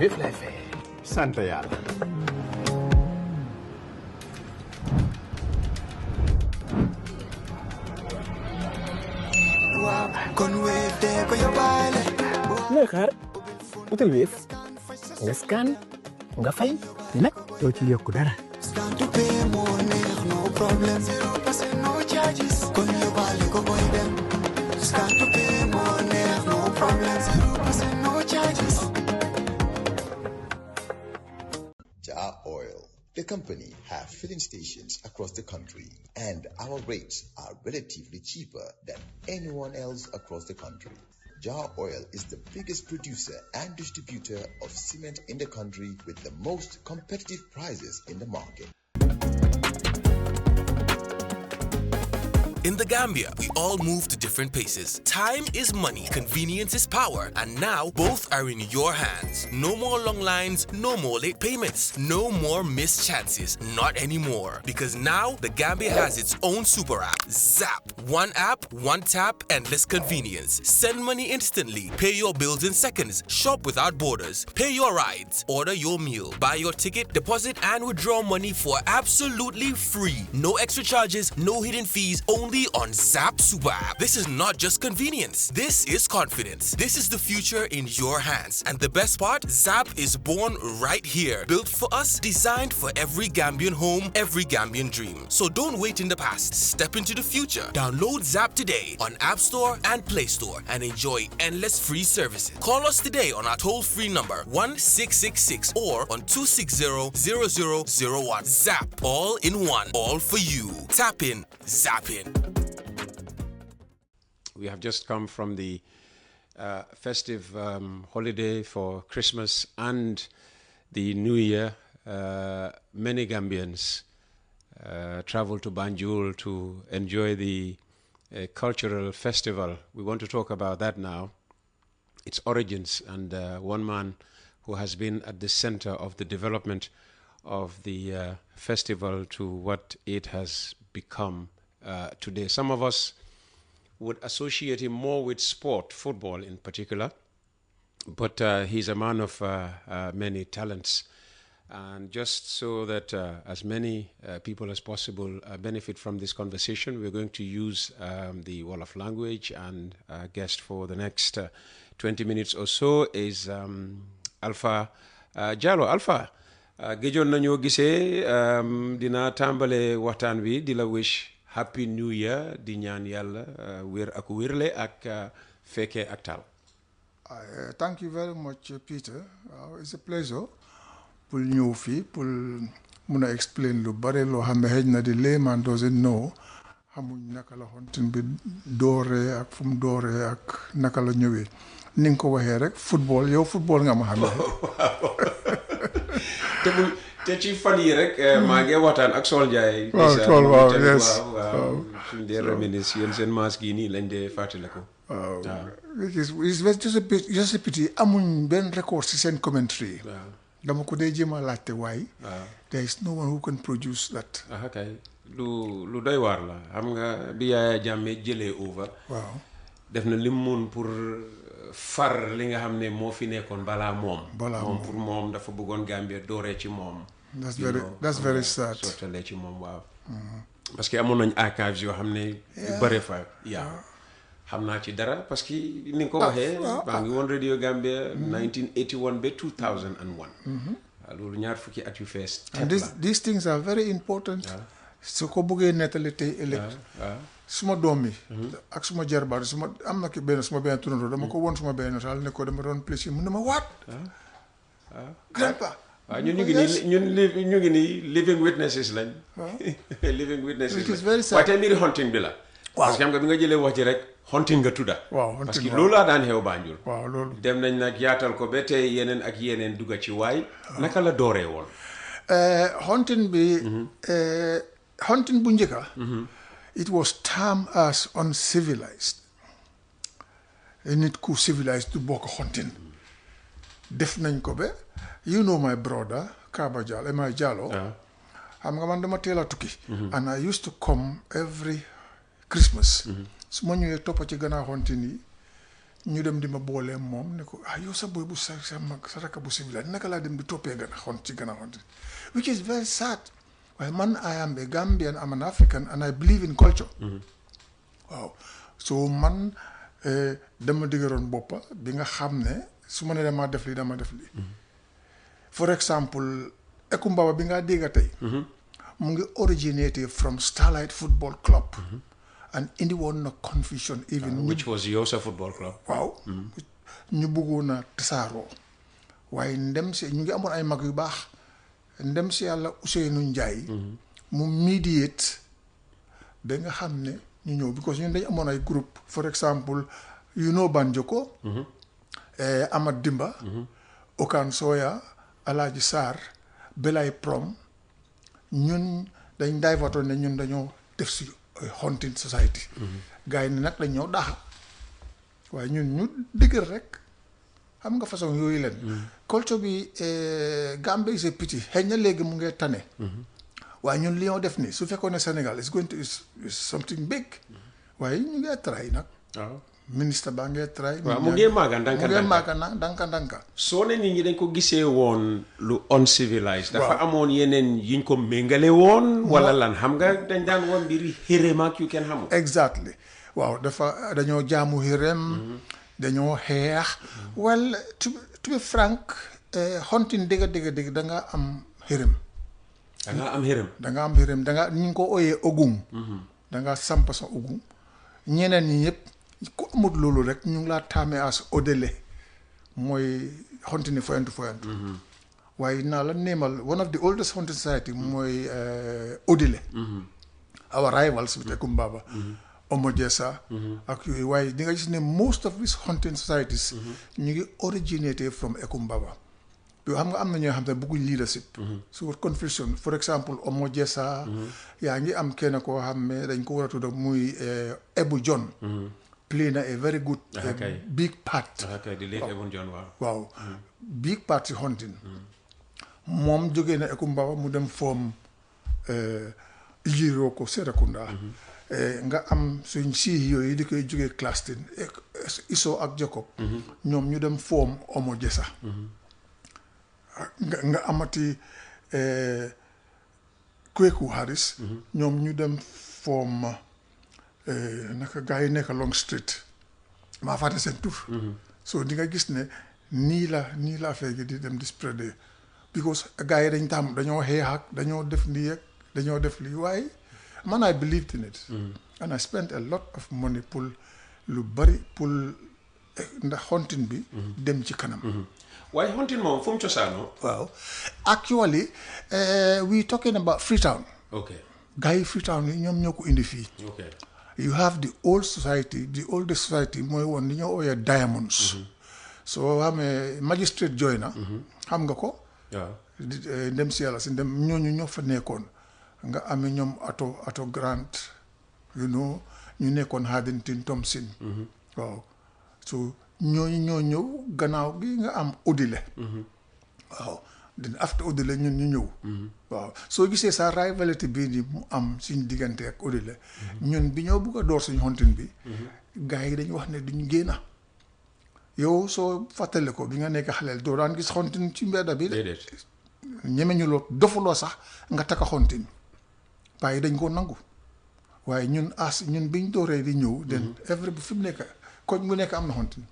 Wave lay fay. Sant Yàlla. Looy xaar utal Wave nga scan nga fay nag doo ci yokku dara. Jar Oil, the company, have filling stations across the country, and our rates are relatively cheaper than anyone else across the country. Jar Oil is the biggest producer and distributor of cement in the country with the most competitive prices in the market. In the Gambia, we all move to different paces. Time is money, convenience is power, and now both are in your hands. No more long lines, no more late payments, no more missed chances. Not anymore. Because now the Gambia has its own super app, Zap. One app, one tap, endless convenience. Send money instantly, pay your bills in seconds, shop without borders, pay your rides, order your meal, buy your ticket, deposit and withdraw money for absolutely free. No extra charges, no hidden fees, only on Zap Super App. This is not just convenience. This is confidence. This is the future in your hands. And the best part, Zap is born right here. Built for us, designed for every Gambian home, every Gambian dream. So don't wait in the past. Step into the future. Download Zap today on App Store and Play Store and enjoy endless free services. Call us today on our toll-free number 1666 or on 260-0001. Zap. All in one. All for you. Tap in. Zap in. We have just come from the festive holiday for Christmas and the New Year. Many Gambians travel to Banjul to enjoy the cultural festival. We want to talk about that now, its origins, and one man who has been at the center of the development of the festival to what it has become today. Some of us would associate him more with sport, football in particular, but he's a man of many talents. And just so that as many people as possible benefit from this conversation, we're going to use the Wolof language, and our guest for the next 20 minutes or so is Alpha Jallow. Alpha, géjoon nañoo gisee dina tàmbale waxtaan wi di la wish Happy New Year, di ñaan Yàlla wér ak wérle ak fekkee ak tal. Thank you very much, Peter. It's a pleasure pour ñëw fii pour mun a explain lu bare loo xam ne xëy na di layman doesn't know xamuñ naka la hunting bi dooree ak fu mu dooree ak naka la ñëwee ni nga ko waxee rek football yow football nga ma xamee. te ci fan yi rek maa ngi waxtaan ak Sol Ndiaye. waaw yes suñ dee reminisce yéen seen maas gii nii lañ dee fàttale ko. waaw it's just a pity amuñ benn record si seen commentary. dama ko dee jéem a laajte waaye. there is no one who can produce that. kay lu doy waar la xam nga bi Yaya Jammeh jëlee over. waaw def na lim mun pour far li nga xam ne moo fi nekkoon balaa moom. moom pour moom dafa bëggoon Gambia dooree ci moom. that's very sad. sottalee ci moom waaw. parce que amoon nañ archives yoo xam ne yu bare fa xam naa ci dara parce que ni nga ko waxee baa ngi woon Radio Gambia 1981 ba 2001 loolu ñaar fukki at yu fees and these things are very important. su ko bëggee nettali tey ëllëg suma doom yi ak suma jarbaat am na ki suma benn turandoo dama ko woon suma benn saal ne ko dama doon plaisir mu ne ma waat grandpa waaw ñun ñu ngi nii living witnesses lañ. living witnesses lañ. it is very sad. waaye tey mbiri hunting bi la. parce que xam nga bi nga jëlee wax ji rek hunting nga tudda. parce que loolu laa daan xew Banjul. loolu dem nañ nag yaatal ko ba tey yeneen ak yeneen dugga ci waay. naka la dooree woon. hunting bi. hunting bu njëkka. it was termed as uncivilized. nit ku civilized du bokk hunting. def nañ ko ba. You know my brother, Kaba Jallow, my Jallow. I'm going to tell you tukki. And I used to come every Christmas. So when you top of Chigana hunting, ñu dem di ma boolee moom ne ko yow sa boy bu sa mag sa rakk bu civil naka laa dem di toppee gën a xont ci gën a xont which is very sad waaye man I am a Gambian, I'm an African and I believe in culture. waaw so man dama diggaroon boppa bi nga xam ne su ma ne dama def lii dama def lii for example Ekumbaba bi nga dégga tey mu ngi originated from Starlight Football Club and indi woon na confusion even which was Yosa Football Club. waaw ñu bëggoon a tasaaroo waaye ndem si ñu ngi amoon ay mag yu baax ndem si yàlla Ousseynou Ndiaye mu mediate ba nga xam ne ñu ñëw because ñun dañ amoon ay groupe for example you know Banjoko Amad Dimba Okan Soya Alaaji Sarr Belay Prom ñun dañ divatoon ne ñun dañoo def si hunting society gars yi ne nag dañ ñoo daxa waaye ñun ñu diggal rek xam nga façon yooyu leen culture bi Gambia is a pity xëy na léegi mu ngee tane waaye ñun li ñoo def ni su fekkoon ne Sénégal is going to is something big waaye ñu ngee try nag waaw ministre baa ngee try waaw mu ngee maaga ndanka ndanka soo ne nit ñi dañ ko gisee woon lu uncivilized dafa amoon yeneen yiñ ko méngale woon wala lan xam nga dañ daan woon mbiri xéréem ak yu kenn xamul exactly waaw dafa dañoo jaamu xéréem dañoo xeex well to be frank hunting dëgg da nga am xéréem da nga am xéréem da nga ñu ngi ko ooyee ogum da nga samp sa ogum ñeneen ñi ñëpp ku amut loolu rek ñu ngi laa taamee as odele mooy hunting foyantu waaye naa la neemal one of the oldest hunting society mooy odele our rivals with Ekumbaba Omojesa ak yooyu waaye di nga gis ne most of these hunting societies ñu ngi originated from Ekumbaba yoo xam nga am na ñoo xam ne bëgguñ leadership so confusion for example Omojesa yaa ngi am kenn koo xam ne dañ ko war a tudda muy Ebu John play na a very good big part waaw big part si hunting moom jógee na Ekumbaba mu dem form Ijiro ko Serekunda nga am suñ sii yooyu di koy jógee Claston Iso ak Jacob ñoom ñu dem form Omojesa nga amati Kweku Harris ñoom ñu dem form naka gars yi nekk Long Street maa fàtte seen tur so di nga gis ne nii la affaire gi di dem di spread because gars yi dañoo xeex ak dañoo def lii ak dañoo def lii waaye man I believed in it and I spent a lot of money pour lu bari pour ndax hunting bi dem ci kanam waaye hunting moom fu mu cosaanoo waaw actually we talking about Freetown okay gars yi Freetown yi ñoom ñoo ko indi fii okay you have the oldest society mooy woon li ñoo ooyee diamonds soo xamee magistrate joy na xam nga ko ndem si yàlla si ndem ñooñu ñoo fa nekkoon nga amee ñoom ato Grant you know ñu nekkoon Haddington Thompson waaw so ñooñu ñoo ñëw gannaaw gi nga am Odile waaw then after Odile ñun ñu ñëw waaw soo gisee sa rivalité bii ni mu am suñ diggante ak Odile ñun bi ñoo bëgg a door suñ hunting bi gars yi dañu wax ne duñ génna yow soo fàttale ko bi nga nekk xaleel doo daan gis hunting ci mbedda bi de ñeme ñu loo dofuloo sax nga taka hunting waaye dañ ko nangu waaye ñun biñ dooree di ñëw den every bu fi mu nekk koñ bu nekk am na hunting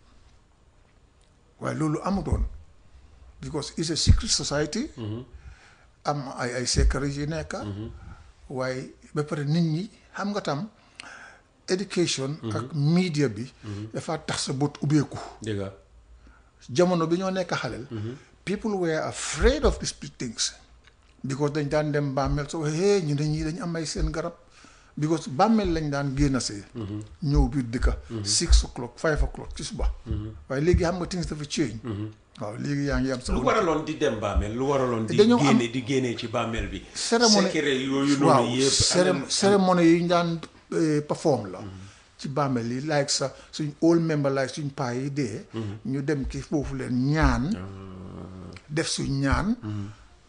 waaye loolu amutoon because it's a secret society am ay secret yi nekk waaye ba pare nit ñi xam nga tam education ak media bi dafa tax sa bët ubbeeku jamono bi ñoo nekk xaleel people were afraid of these things because dañ daan dem bàmmeel so ñu dañ am ay seen garab because bàmmeel lañ daan génn see ñëw biir dëkka 6 o'clock 5 o'clock ci suba waaye léegi xam nga things dafa change waaw léegi yaa ngi am lu waraloon di dem bàmmeel lu waraloon di génnee ci bàmmeel bi secret yooyu noonu yëpp cérémonie yi ñu daan perform la ci bàmmeel yi like sa suñ old member like suñ paa yi dee ñu dem ki foofu leen ñaan def suñ ñaan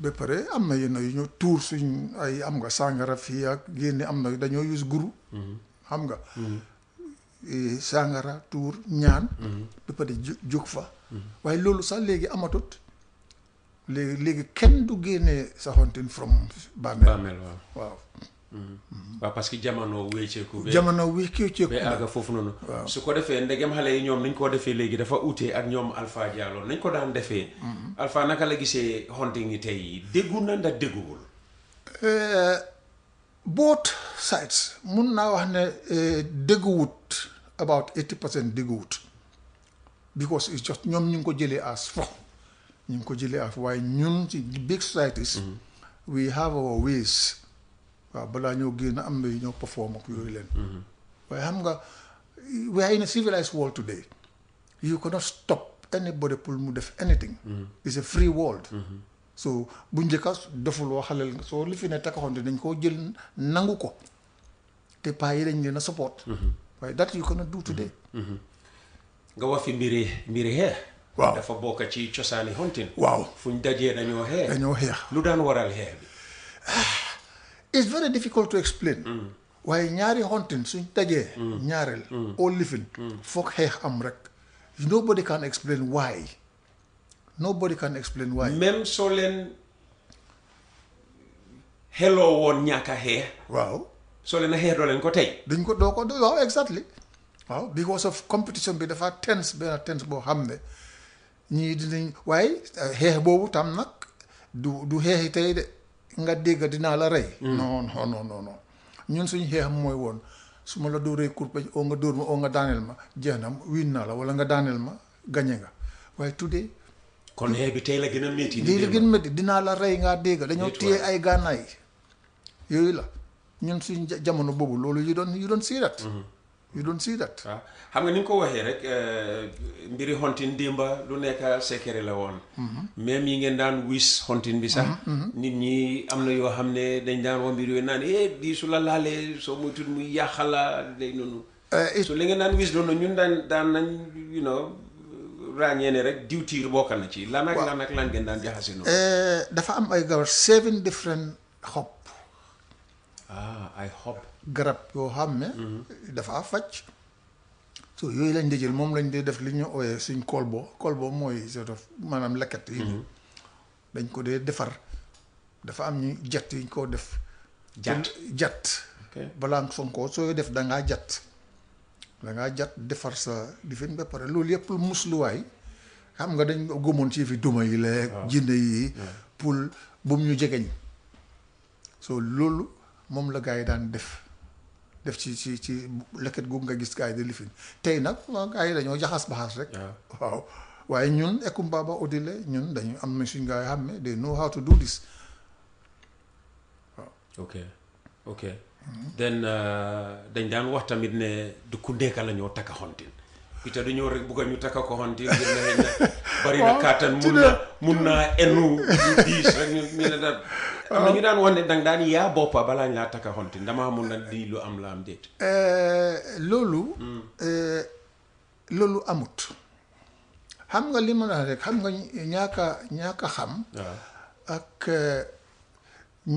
ba pare am na yenn yu ñu tuur suñ ay am nga sàngara fii ak génne am na dañoo use guru xam nga sangara tuur ñaan ba pare jóg fa waaye loolu sax léegi amatut léegi kenn du génnee sa hunting from bàmmeel waaw waaw parce que jamono wéeceeku ba àgga foofu noonu su ko defee ndegem xale yi ñoom nañ koo defee léegi dafa utee ak ñoom Alpha Jallow nañ ko daan defee Alpha naka la gisee hunting yi tey déggu na ndax dégguwul both sides mun naa wax ne dégguwut about 80% dégguwut because it's just ñoom ñu ngi ko jëlee as fo ñu ngi ko jëlee as waaye ñun ci big societies we have our ways waaw balaa ñoo génn am na ñoo perform ak yooyu leen waaye xam nga we are in a civilized world today you cannot stop anybody pour mu def anything it's a free world so bu njëkka defuloo xaleel soo li fi ne takkaxonte dañ koo jël nangu ko te paa yi dañ leen a support waaye that you cannot do today nga wax fi mbiri xeex waaw dafa bokk ci cosaani hunting waaw fuñ dajee dañoo xeex lu daan waral xeex bi it's very difficult to explain waaye ñaari hunting suñ dajee ñaareel all living foog xeex am rek nobody can explain why même soo leen xeloo woon ñàkk a xeex waaw soo leen a xeex doo leen ko tey dañ ko doo ko waaw exactly waaw because of competition bi dafa tense boo xam ne ñii dinañ waaye xeex boobu tam nag du xeexi tey de nga dégg dinaa la rey non ñun suñu xeex mooy woon su ma la dóoree kurpeñ oo nga dóor ma oo nga daaneel ma jeex na win naa la wala nga daaneel ma gañe nga waaye today kon xeex bi tey la gën a métti dinaa la rey ngaa dégg dañoo téye ay gànnaay yooyu la ñun suñ jamono boobu loolu you don't see that waaw xam nga ni nga ko waxee rek mbiri hunting démba lu nekk secret la woon même yi ngeen daan wis hunting bi sax nit ñi am na yoo xam ne dañ daan wax mbir yooyu naan di su la laalee soo muy tudd muy yàqala day noonu so li ngeen daan wis doonu ñun daan nañ ràññee ne rek diwtiir bokk na ci lan ak lan ngeen daan jaxase noonu dafa am ay garab 7 different xob ay xob garab yoo xam ne dafa faj so yooyu lañ di jël moom lañ dee def li ñu ooyee suñ kolbo mooy sort of maanaam lekket yi dañ ko dee defar dafa am ñu jat yi ñu koo def jat balaa sonkoo sooy def dangaa jat defar sa lifin ba pare loolu yëpp musluwaay xam nga dañ gómoon ci fi duma yi leeg jinne yi pour bu mu ñu jegeñ so loolu moom la gars yi daan def ci lekket googu nga gis gars yi di lifin tey nag gars yi dañoo jaxas rek waaw waaye ñun Ekumbaba Odile ñun dañu am na suñ gars yi xam ne they know how to do this waaw ok then dañ daan wax tamit ne du ku nekk la ñoo takka hunting ite du ñëw rek bugg a ñu takka ko hunting ngir ne bari na kàttan mun naa enu diis rek ñu ne daal am na ñu daan wax ne danga daan yaa boppa balaa ñu laa takka hunting damaa mun na di lu am la am déet loolu amut xam nga li ma la rek xam nga ñaaka xam ak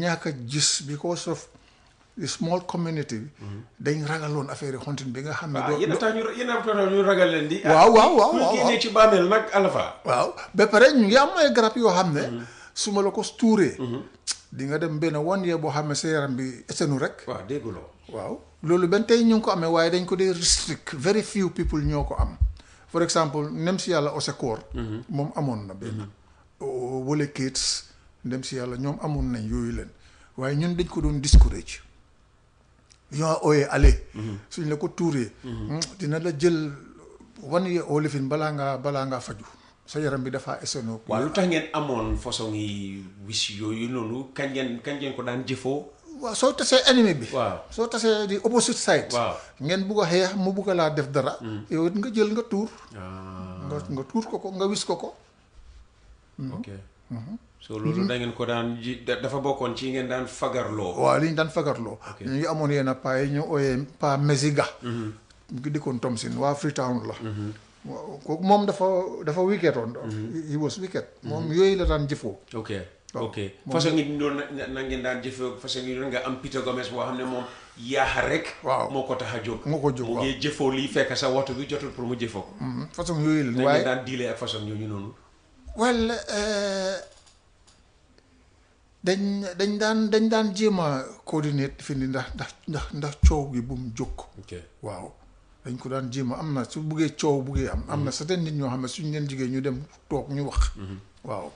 ñaaka gis because of the small community dañ ragaloon affaire hunting bi nga xam ne yéen a tax ñu ragal leen di waaw génnee ci bàmmeel nag Alpha waaw ba pare ñu ngi am ay garab yoo xam ne su ma la ko tuuree di nga dem benn 1 year boo xam ne sa yaram bi esenu rek waaw dégguloo waaw loolu benn tey ñu ngi ko amee waaye dañ ko dee restrict very few people ñoo ko am for example ndem si yàlla Osekoor moom amoon na benn wala kids ndem si yàlla ñoom amoon nañ yooyu leen waaye ñun dañ ko doon discourage ñoo ooyee ale suñ la ko tuuree dina la jël 1 year oo lifin balaa ngaa faju sa yaram bi dafa eseno waaw lu tax ngeen amoon façon yi wis yooyu noonu kañ ngeen ko daan jëfoo waaw soo tasee ennemi bi waaw soo tasee di opposite side waaw ngeen bugg a xeex mu bugg a laa def dara yow nga jël nga tuur nga tuur ko nga wis ko ok so loolu da ngeen ko daan dafa bokkoon ci ngeen daan fagarloo waaw li ñu daan fagarloo ñu ngi amoon yenn paa yi ñu ooyee pa Mesiga ngi dikkoon Thompson waa Freetown la kooku moom dafa wicked on he was wicked moom yooyu la daan jëfoo ok ok façon ngi doon na ngeen daan jëfoo façon ngi doon nga am Peter Gomez boo xam ne moom yaaxa rek moo ko tax a jóg moo ko jóg mu ngi jëfoo lii fekk sa waxtu bi jotul pour mu jëfoo ko façon yooyu la waaye ngeen daan diilee ak façon yooyu noonu well dañ daan jéem a coordinate fi ni ndax coow gi bu mu jóg waaw dañ ko daan jéem a am na su buggee coow buggee am na certains nit ñoo xam ne suñ leen jigéen ñu dem toog ñu wax waaw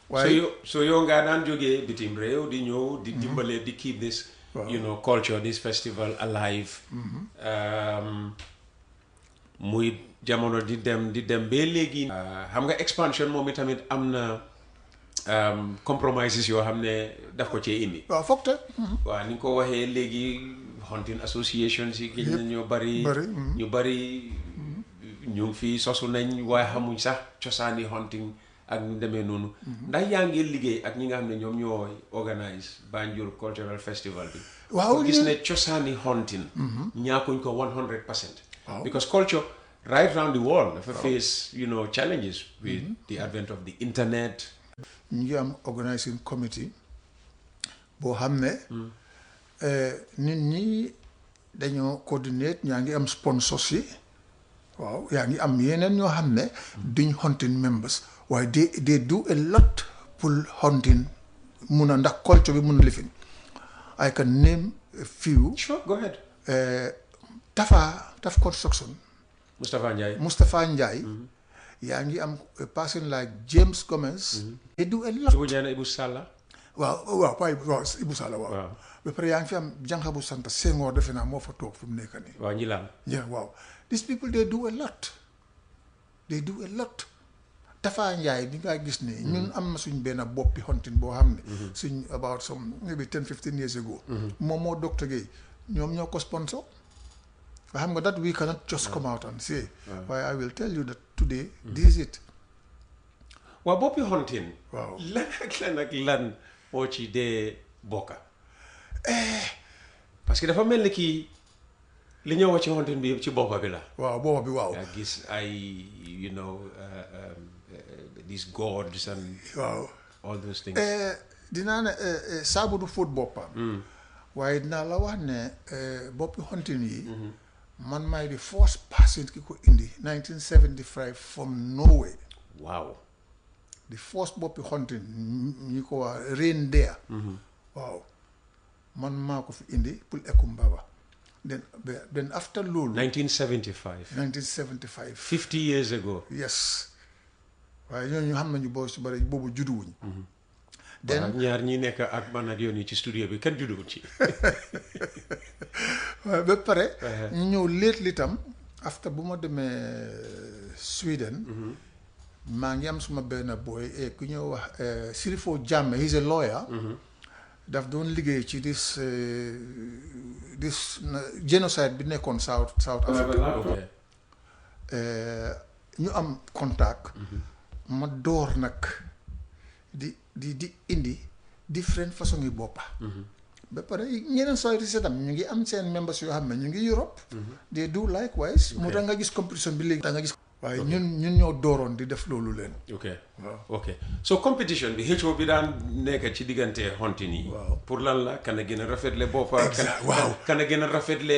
waaye so yow ngaa daan jógee bitim réew di ñëw di dimbale di keep this you know culture this festival alive muy jamono di dem ba léegi xam nga expansion moom itamit am na compromises yoo xam ne daf ko cee indi waaw foog te waaw ni nga ko waxee léegi hunting association si géej na ñoo bari ñu bari ñu ngi fii sosu nañ waaye xamuñ sax cosaani hunting ak ñu demee noonu ndax yaa ngi liggéey ak ñi nga xam ne ñoom ñoo organise Banjul Cultural Festival bi waaw gis ne cosaani hunting ñaakuñ ko 100% because culture right around the world dafa face you know challenges with the advent of the internet ñu ngi am organising committee boo xam ne nit ñi dañoo coordinate ñaa ngi am sponsors yi waaw yaa ngi am yeneen ñoo xam ne duñ hunting members waaye they do a lot pour hunting mun a ndax culture bi mun a lifin I can name a few. Sure, go ahead. Taf Construction. Mustafa Njai. yaa ngi am a person like James Gomez. They do a lot. Ibu Sala. waaw Ibu Sala waaw. ba pare yaa ngi fi am jànq bu sant Senghor defe naa moo fa toog fi mu nekk nii. waaw Njilaan. waaw these people they do a lot. Tafa Njaay bi nga gis ne ñun am na suñ benn boppi hunting boo xam ne suñ about some maybe 10-15 years ago moom moo Dr. Gueye ñoom ñoo ko sponsor nga xam nga that we cannot just come out and say why I will tell you that today this is it waaw boppi hunting waaw lan ak lan moo ci dee bokka parce que dafa mel ni kii li ñëw wax ci hunting bi yëpp ci boppa bi la waaw boppa bi waaw nga gis ay you know these gods and all those things dinaa ne saabu du fóot boppam waaye dinaa la wax ne boppi hunting yi man maay di first person ki ko indi 1975 from Norway waaw the first boppi hunting ñi ko wax reindeer waaw man maa ko fi indi pour Ekumbaba then after loolu 1975 50 years ago yes waaye ñooñu xam nañu boo su bari boobu judduwuñ then ñaar ñi nekk ak man ak yoon yi ci studio bi kenn judduwuñ ci waaye ba pare ñu ñëw léet li tam after bu ma demee Sweden maa ngi am suma benn boy ku ñëw wax Sirifo Jammeh he's a lawyer daf doon liggéey ci this genocide bi nekkoon South Africa ñu am contact ma door nag di indi different façon yi boppa ba pare ñeneen société setam ñu ngi am seen members yoo xam ne ñu ngi Europe they do likewise moo tax nga gis competition bi léegi tax nga gis waaye ñun ñoo dooroon di def loolu leen ok so competition bi xëccoo bi daan nekk ci diggante hunting yi pour lan la kan a gën a rafetle boppa kan a gën a rafetle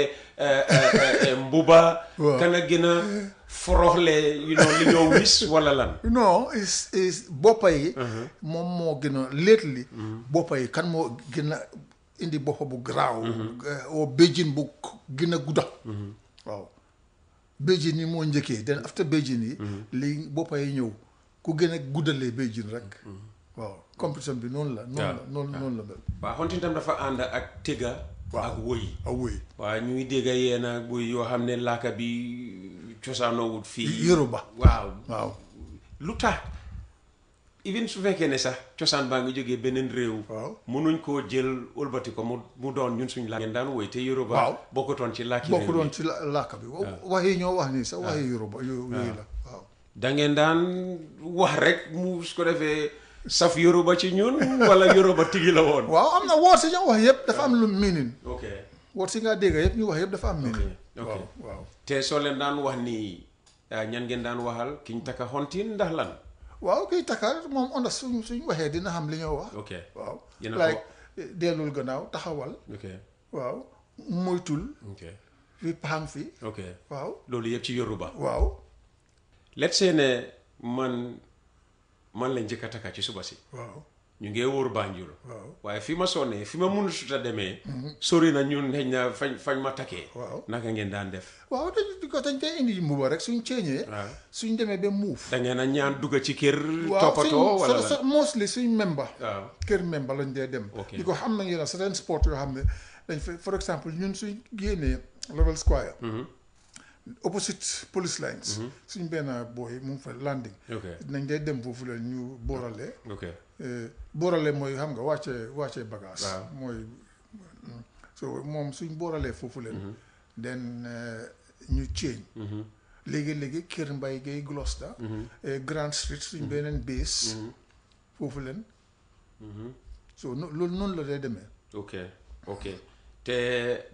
mbuba kan a gën a foroxle you know li ñoo wis wala lan non is boppa yi moom moo gën a lately boppa yi kan moo gën a indi boppa bu garaaw oo béjjin bu gën a gudda waaw béjjin yi moo njëkkee den after béjjin yi léegi boppa yi ñëw ku gën a guddalee béjjin rek waaw compétition bi noonu la noonu la mel waaw hunting tam dafa ànd ak tëgga ak wëy waaw ñuy dégga yeena wëy yoo xam ne laaka bi cosaanoowut fii Yoruba waaw lu tax even su fekkee ne sax cosaan baa ngi jógee beneen réew mënuñ koo jël ëlbati ko mu doon ñun suñ làkk ngeen daan woy te Yoruba bokkutoon ci làkki réew bokkutoon ci làkk bi wax yi ñoo wax nii sax wax yi Yoruba yooyu la waaw da ngeen daan wax rek mu su ko defee saf Yoruba ci ñun wala Yoruba tigi la woon waaw am na woot si ñoo wax yëpp dafa am lu meaning woot si nga dégg yëpp ñu wax yëpp dafa am meaning waaw te soo leen daan wax nii ñan ngeen daan waxal kiñ taka hunting ndax lan waaw kii takka moom onda suñ waxee dina xam li ñoo wax. ok waaw yéen a like dellul gannaaw taxawal. ok waaw moytul. ok fi paang fi. ok waaw loolu yëpp ci Yoruba. waaw. let's say ne man lañ njëkk a takka ci suba si. waaw ñu ngi wóor Banjul. waaw waaye fi ma sonnee fi ma mënut a demee. sori na ñun xëy na fañ ma takkee. waaw naka ngeen daan def. waaw dañ koy indi mbuba rek suñ ceeñee. waaw suñ demee ba muuf. da ngeen a ñaan dugg ci kër. waaw toppatoo wala la mostly suñ member. waaw kër member lañ dee dem. ok di ko xam nañ yenn certain sport yoo xam ne dañ fa for exemple ñun suñ génnee Level Square. opposite police lines. suñ benn booy mu ngi fa landing. ok nañ dee dem foofu la ñu boorale. ok boorale mooy xam nga wàccee bagage. waaw mooy so moom suñ booralee foofu leen. den ñu change. léegi Kër Mbay Gay Gloucester. Grand Street suñ beneen base. foofu leen. so loolu noonu la day demee. ok te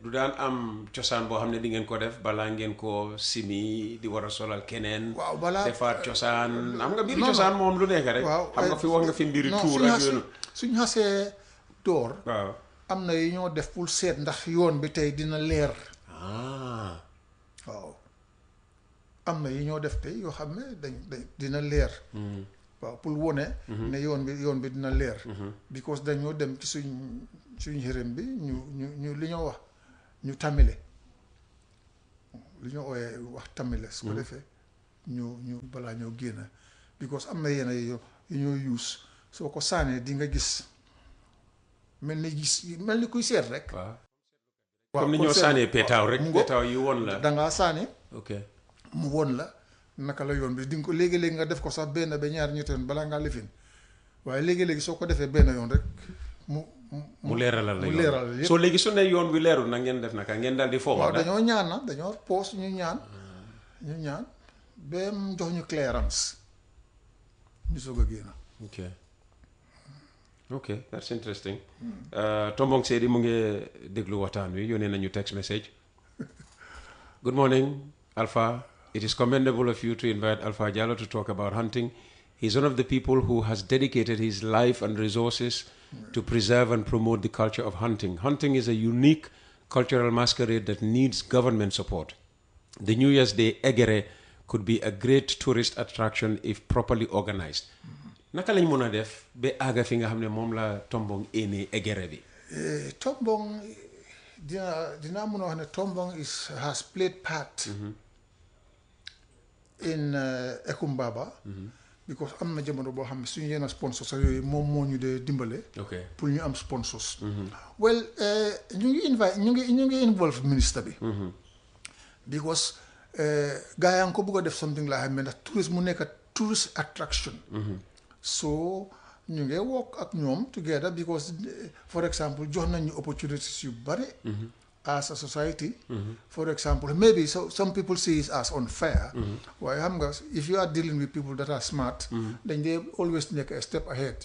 du daan am cosaan boo xam ne di ngeen ko def balaa ngeen ko simi di war a solal keneen. waaw balaa defaat cosaan am nga mbiri cosaan moom lu nekk rek. waaw xam nga fi wax nga fi mbiri tuur ak yoonu. suñ xasee door. waaw am na yu ñoo def pour seet ndax yoon bi tey dina leer. waaw am na yi ñoo def tey yoo xam ne dañ dina leer. waaw pour wone ne yoon bi dina leer. because dañoo dem ci suñ xërëm bi ñu li ñoo wax ñu tamile li ñoo ooyee wax tamile su ko defee ñu balaa ñoo génn because am na yenn yu ñoo use soo ko saanee di nga gis mel ni kuy seet rek. waaw comme ni ñoo saanee peetaaw rek peetaaw yi woon la. dangaa saane. ok mu woon la naka la yoon bi di nga ko léegi-léegi nga def ko sax benn ba ñaar ñetti yoon balaa ngaa lifin waaye léegi-léegi soo ko defee benn yoon rek mu leeralal la yoon soo léegi su ne yoon bi leerul na ngeen def naka ngeen daal di foofu. waaw dañoo ñaan na dañoo poos ñu ñaan ba mu jox ñu clearance ñu soog a génn. ok that's interesting. Tombong Sedi mu ngi déglu waxtaan wi yónnee nañu text message. Good morning Alpha. It is commendable of you to invite Alpha Jallow to talk about hunting. He's one of the people who has dedicated his life and resources to preserve and promote the culture of hunting. Hunting is a unique cultural masquerade that needs government support. The New Year's Day Egere could be a great tourist attraction if properly organized. Naka lañ mëna def ba aga fi nga xamne mom la Tombong ene Egere bi. Tombong dina mëna wax ne Tombong has played part in Ekumbaba. Because am na jamono boo xam ne suñu yenn sponsors yooyu moom moo ñu dee dimbale. pour ñu am sponsors. well ñu ngi involve ministre bi. because gaa yaa ngi ko bëgg a def something la xam ne ndax tourisme mu nekk tourist attraction. so ñu ngi work ak ñoom together because for example jox nañ ñu opportunities yu bari. as a society. For example, maybe some people see it as unfair. Why, if you are dealing with people that are smart, then they always make a step ahead.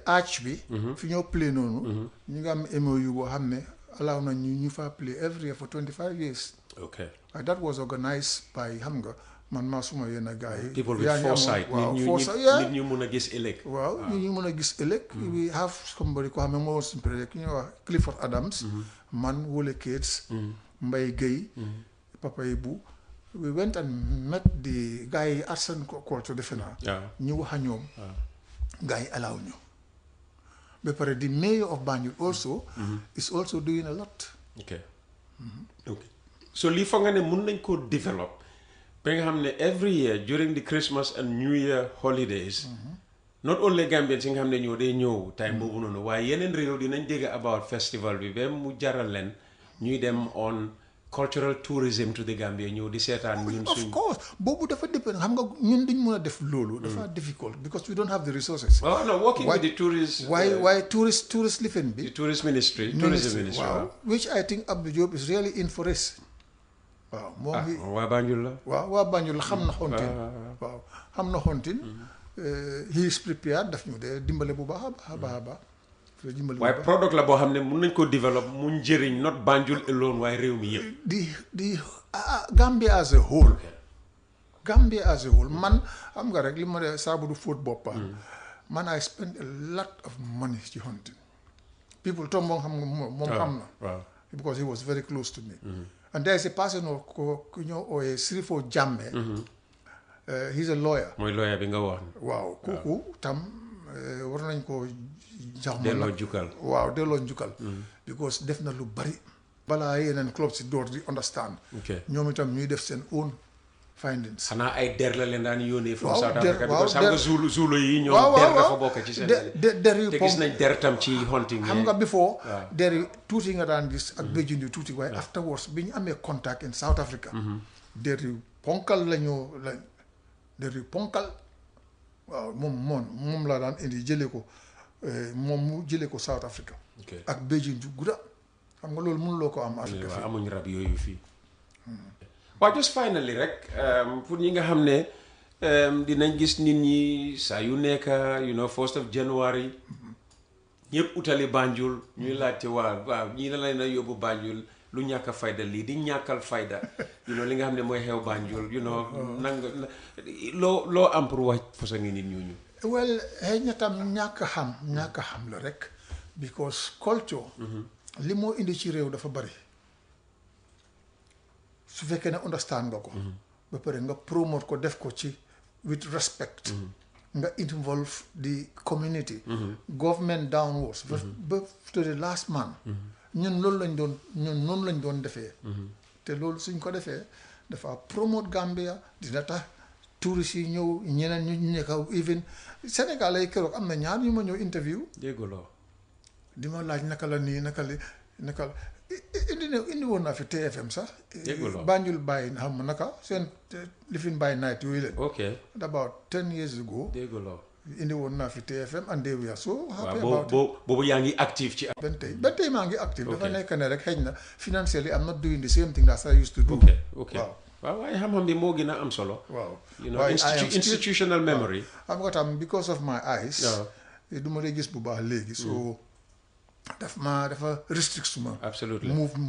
Arch bi fi ñoo play noonu ñu ngi am MOU boo xam ne allow na ñu fa play every year for 25 years. Okay. That was organized by xam nga man maa suma yenn gars yi. People with foresight. Nit ñu mën a gis ëllëg. waaw nit ñu mën a gis ëllëg. we have somebody ko xam ne moo woon suñu président ki ñuy wax Clifford Adams. man Wole Cates. Mbaye Gueye. Papa Ibu. we went and met the gars yi arts and culture defe naa. ñu wax a ñoom. gars yi allow ñu. ba pare the mayor of Banjul also. is also doing a lot. Okay. So lii foog nga ne mun nañ koo develop. ba nga xam ne every year during the Christmas and New Year holidays. not only Gambians yi nga xam ne ñoo day ñëw time boobu noonu waaye yeneen réew dinañ dégg about festival bi ba mu jaral leen ñuy dem on cultural tourism to the Gambia ñëw di seetaan ñun suñ. Of course boobu dafa dépend xam nga ñun duñ mën a def loolu. dafa difficult because we don't have the resources. Oh no, working with the tourists. Why tourist living bi. The tourism ministry. Tourism ministry. Wow. Which I think Abdou Diop is really in for us. waaw moom waa Banjul la. waaw waa Banjul la xam na xontin. waaw xam na xontin. he is prepared daf ñu dee dimbale bu baax a baax. waaye product la boo xam ne mun nañ koo développer mu njëriñ not Banjul alone waaye réew mi yëpp. di Gambia as a whole. Gambia as a whole man am nga rek li ma de saabu du fóot boppa man I spend a lot of money ci hunting people tombong xam nga moom xam na because he was very close to me and there is a person ku ñoo ooyee Sirifo Jammeh he's a lawyer mooy lawyer bi nga wax waaw kooku tam war nañ ko jox delloo jukkal waaw delloo jukkal because def na lu bari balaa yeneen club si door di understand ñoom itam ñuy def seen own findings xanaa ay der la leen daan yónnee from waaw South der Africa waaw because xam nga Zulu yi ñoom waaw der dafa bokk ci seen der yu te gis nañ der tam ci hunting xam nga before der yu tuuti nga daan gis ak béjjën yu tuuti waaye afterwards bi ñu amee contact in South Africa der yu ponkal der yu ponkal waaw moom laa daan indi jëlee ko moom mu jëlee ko South Africa ak béjjën ju gudda xam nga loolu mënuloo ko am Afrique fii amuñ rab yooyu fii waaw just finally rek pour ñi nga xam ne dinañ gis nit ñi saa yu nekk first of January ñëpp utali Banjul ñuy laajte waaw ñii la leen a yóbbu Banjul lu ñàkk a fayda lii di ñàkkal fayda li nga xam ne mooy xew Banjul nanga loo am pour wax façon ngi nit ñooñu well xëy na tam ñàkk a xam la rek because culture li moo indi ci réew dafa bari su fekkee ne understand nga ko ba pare nga promote ko def ko ci with respect nga involve the community government downwards ba to the last man ñun noonu lañ doon defee te loolu suñ ko defee dafa promote Gambia dina tax tourist yi ñëw ñeneen ñu nekk even Sénégal ay keroog am na ñaar ñu ma ñëw interview dégguloo di ma laaj naka la indi woon naa fi TFM sax Banjul bàyyi xam ma naka seen lifin bàyyi night yooyu leen about 10 years ago dégguloo indi woon naa fi TFM and they were so happy about boobu yaa ngi active ci ba tey maa ngi active dafa nekk ne rek xëy na financially I'm not doing the same thing that I used to do waaw waaye xam-xam bi moo gën a am solo waaw institutional memory xam nga tam because of my eyes du ma dee gis bu baax léegi so dafa restrict suma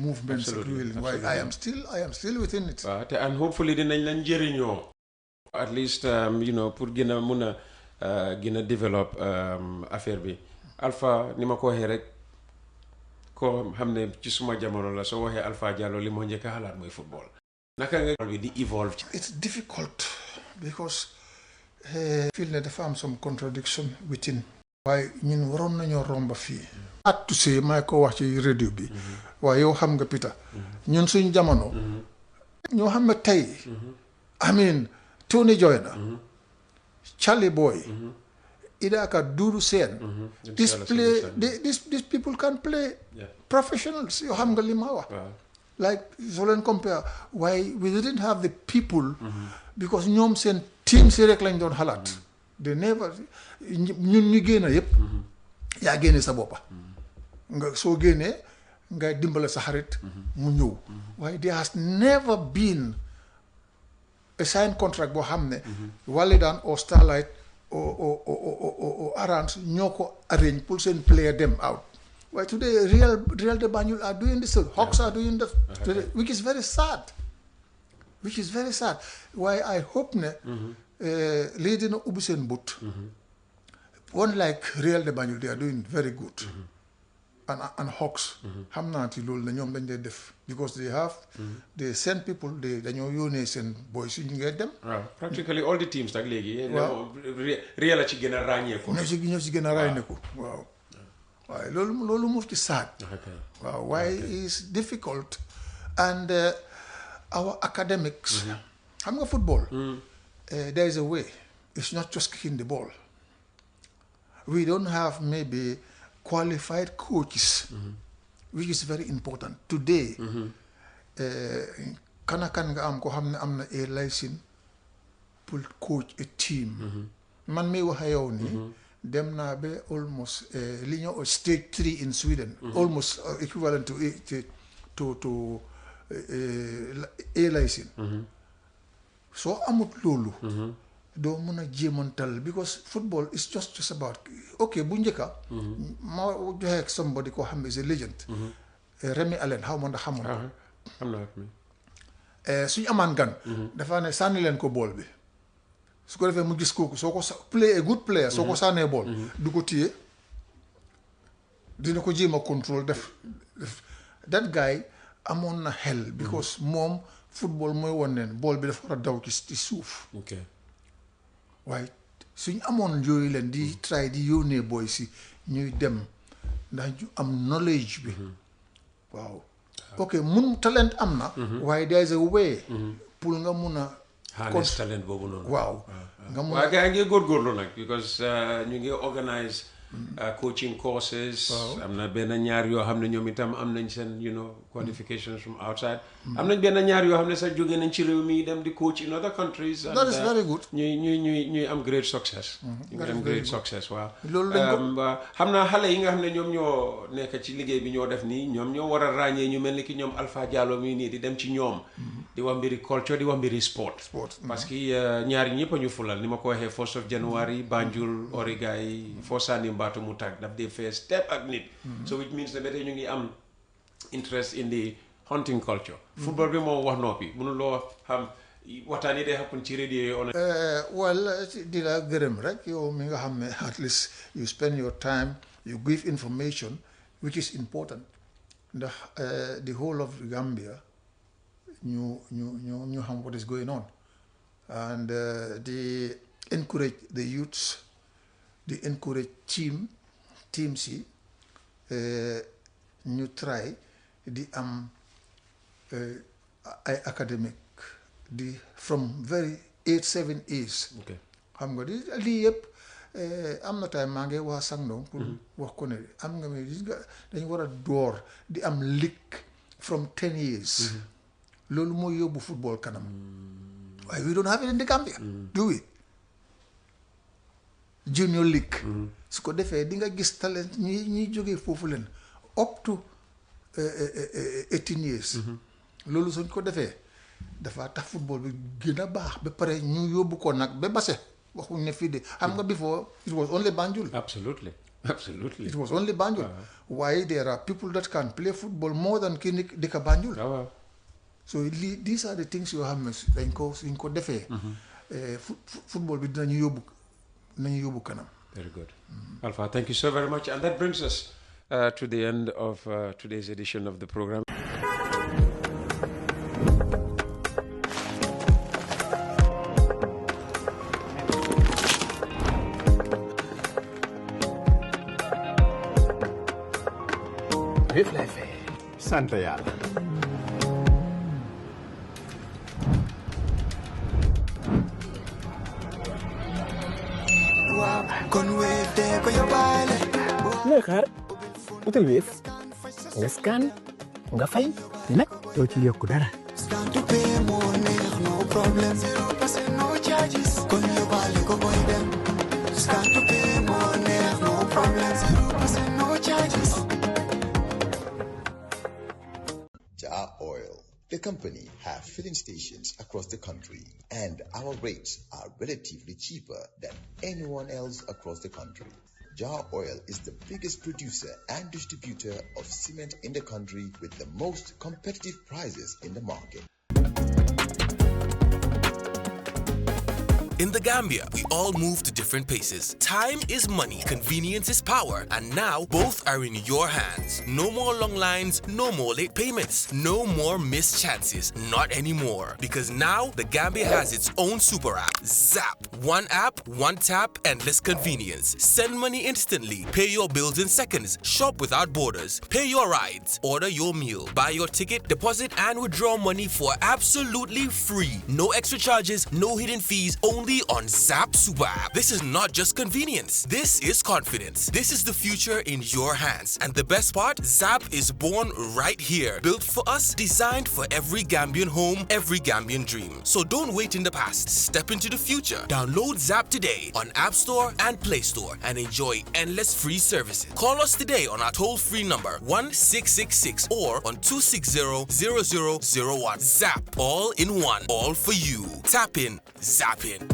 movement waaye I am still within it waaw te and hopefully dinañ la njëriñoo at least pour gën a mun a gën a développe affaire bi Alpha ni ma ko waxee rek koo xam ne ci suma jamono la soo waxee Alpha Jallow li moo njëkk a xalaat mooy football naka nga bi di evolve it's difficult because feel ne dafa am some contradiction within waaye ñun waroon nañoo romba fii to say maa ko wax ci radio bi waaye yow xam nga Peter ñun suñ jamono ñoo xam ne tey I mean Tony Joyner Charlie Boy Idaka Doudou Sène these people can play professionals yoo xam nga li ma wax like so leen compare why we didn't have the people because ñoom seen team si rek lañ doon xalaat they never ñun ñu génn yëpp yaa génne sa boppa nga soo génnee nga dimbale sa xarit mu ñëw waaye there has never been a signed contract boo xam ne Walidaan or Starlight or Arans ñoo ko arrange pour seen player them out waaye today Real de Banjul are doing this Hawks are doing that which is very sad waaye I hope ne lii dina ubbi seen but one like Real de Banjul they are doing very good and Hawks xam naa ci loolu ne ñoom dañ dee def because they send people dañoo yónnee seen boys yi ñu ngay dem practically all the teams tak léegi Real a ci gën a ràññeeku ñoo ci gën a ràññeeku waaw waaye loolu moo ci saat waaw waaye is difficult and our academics xam nga football there is a way it's not just kicking the ball we don't have maybe qualified coaches which is very important today kan nga am ko xam ne am na a license pour coach a team man mi wax yow nii dem naa ba almost li ñoo stage 3 in Sweden almost equivalent to a license soo amut loolu doo mën a jéemantal because football is just about okay bu njëkka ma joxe ak somebody koo xam ne is a legend Remy Allen xaw ma ndax xamoon ko suñu amaan gan dafa ne sànni leen ko bool bi su ko defee mu gis kooku soo ko play a good player soo ko sànnee bool du ko téye dina ko jéem a contrôle def that guy amoon na xel because moom football mooy won neen bool bi dafa war a daw ci suuf waaye suñ amoon yooyu leen di try di yónnee boy si ñuy dem ndax ñu am knowledge bi waaw ok talent am na waaye there is a way pour nga mun a harness talent boobu noonu waaw nga mun waaye gaa ngi góorgóorlu nag because ñu ngi organise coaching courses am na benn ñaar yoo xam ne ñoom itam am nañ seen qualifications from outside am nañ benn ñaar yoo xam ne sax jóge nañ ci réew mi dem di coach in other countries that is very good ñuy am great success ñu am great success waaw loolu xam naa xale yi nga xam ne ñoom ñoo nekk ci liggéey bi ñoo def nii ñoom ñoo war a ràññee ñu mel ni ki ñoom Alpha Jallow mi nii di dem ci ñoom di wax mbiri culture di wax mbiri sport parce que ñaar yi ñëpp a ñu fulal ni ma ko waxee 1st of January Banjul Origay foo sànni mbaatu mu tàgg daf dee fee step ak nit so which means ne ba tey ñu ngi am interest in the hunting culture football bi moo wax noppi mënuloo xam waxtaan yi day happen ci radio yi on well di la gërëm rek yow mi nga xam ne at least you spend your time you give information which is important ndax the whole of Gambia ñu xam what is going on and di encourage the youths di encourage teams yi ñu try di am ay academic di from very 7 years xam nga di lii yëpp am na time maa ngi wax sangdong pour wax ko ne am nga mi dañu war a door di am league from 10 years loolu mooy yóbbu football kanam waaye we don't have it in the Gambia do we junior league su ko defee di nga gis talent ñi jógee foofu leen up to 18 years loolu suñ ko defee dafa tax football bi gën a baax ba pare ñu yóbbu ko nag ba base waxuñ ne fii de xam nga before it was only Banjul absolutely it was only Banjul waaye there are people that can play football more than kii dëkk Banjul so these are the things yoo xam ne suñ ko defee football bi dinañu yóbbu kanam. Very good. Alpha, thank you so very much. And that brings us to the end of today's edition of the program. Sant Yàlla. looy xaar utal Wave nga scan nga fay nag doo ci yokku dara. Jar Oil, the company, have filling stations across the country, and our rates are relatively cheaper than anyone else across the country. Jar Oil is the biggest producer and distributor of cement in the country with the most competitive prices in the market. In the Gambia, we all move to different paces. Time is money, convenience is power, and now both are in your hands. No more long lines, no more late payments, no more missed chances. Not anymore. Because now the Gambia has its own super app, Zap. One app, one tap, endless convenience. Send money instantly, pay your bills in seconds, shop without borders, pay your rides, order your meal, buy your ticket, deposit and withdraw money for absolutely free. No extra charges, no hidden fees, only on Zap Super App. This is not just convenience. This is confidence. This is the future in your hands. And the best part, Zap is born right here. Built for us, designed for every Gambian home, every Gambian dream. So don't wait in the past. Step into the future. Download Zap today on App Store and Play Store and enjoy endless free services. Call us today on our toll-free number 1666 or on 260-0001. Zap. All in one. All for you. Tap in. Zap in.